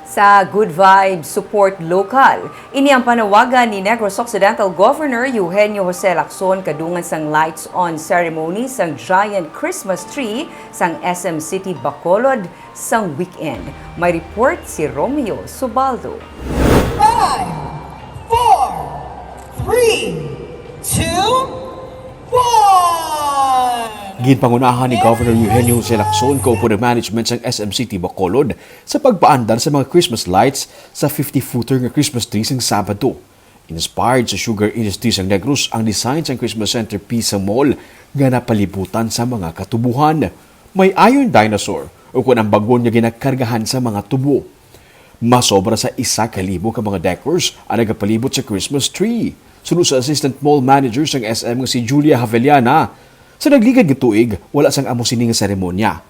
Sa Good Vibes Support Local, ini ang panawagan ni Negros Occidental Governor Eugenio Jose Lacson kadungan sang lights on ceremony sang giant Christmas tree sang SM City Bacolod sang weekend. May report si Romeo Subaldo. 5, 4, 3, 2, 1! Ginpangunahan ni Governor Eugenio Jose Lacson kaupo ng management ng SM City Bacolod sa pagpaandar sa mga Christmas lights sa 50-footer nga Christmas tree sang Sabado. Inspired sa sugar industry sang Negros ang design sang Christmas centerpiece sa mall nga napalibutan sa mga katubuhan. May iron dinosaur o kung ang bagon nga ginakargahan sa mga tubo. Masobra sa 1,000 ka mga decors ang nagapalibot sa Christmas tree. Sunod sa Assistant Mall Manager sang SM nga si Julia Havellana, sa nagligad nga tuig, wala sang amo sining nga seremonya.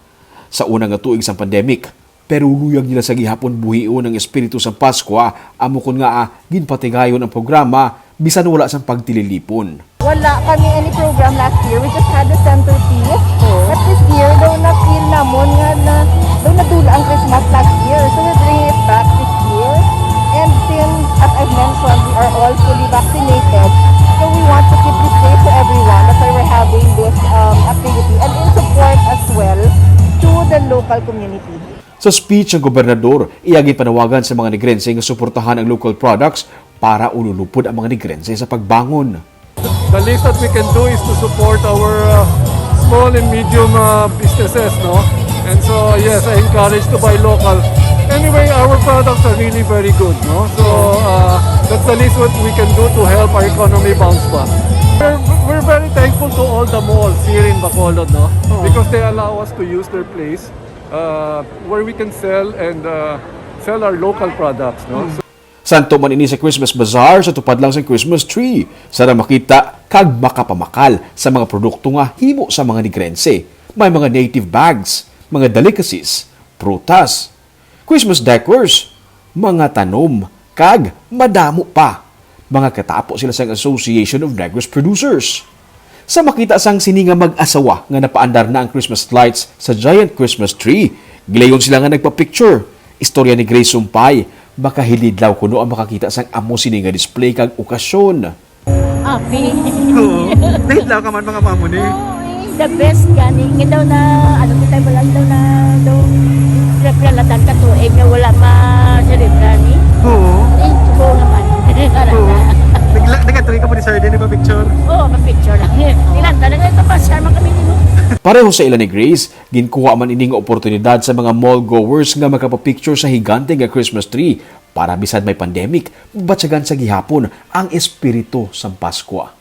Sa unang nga tuig sang pandemic, pero luyag nila sa gihapon buhion ng espiritu sang Pasko, amo kun nga ginpatigayon ang programa bisan wala sang pagtililipon. Wala kami any program last year. We just had the centerpiece. But this year, daw na-feel namon nga daw nadula ang Christmas last year. So we're bringing it back this year. And since, as I've mentioned, we are all fully vaccinated, so we want to keep this safe to everyone. That's why we're having this activity and in support as well to the local community. Sa speech ng gobernador, iyagi panawagan sa mga Negrense nga suportahan ang local products para ululupod ang mga Negrense sa pagbangon. The least that we can do is to support our small and medium businesses, no? And so, yes, I encourage to buy local. Anyway, our products are really very good, no? So, that's the least what we can do to help our economy bounce back. We're very thankful to all the malls here in Bacolod, no? Because they allow us to use their place where we can sell and sell our local products, no? So, Santo man ini sa Christmas Bazaar sa tupad lang sa Christmas tree. Sana makita kag makapamakal sa mga produkto nga himo sa mga Negrense. May mga native bags, mga delicacies, prutas, Christmas decors, mga tanom, kag madamo pa. Mga katapo sila sa Association of Negros Producers. Sa makita sang sini nga mag-asawa nga napaandar na ang Christmas lights sa giant Christmas tree, gilayon sila nga nagpa-picture. Istorya ni Grace Sumpay, baka hilidlaw kuno ang makakita sang amo sini nga display kag okasyon. Happy. Oo. Nahitlaw ka man mga mamo ni. The best gani. Nga daw na, ano kita ba lang daw na, daw, repralatan ka to, nga wala ma-cerebra ni. Oo. Eh, subo naman. Oo. Nagatuloy ka mo ni Sir din, di ba picture? Oo, ma-picture lang. Ilan, talaga ito pa, share man kami nino. Pareho sa ilan ni Grace, ginkuha man ining oportunidad sa mga mall goers nga makapapicture sa higante nga Christmas tree para bisad may pandemic, batsagan sa gihapon ang espiritu sa Pasko.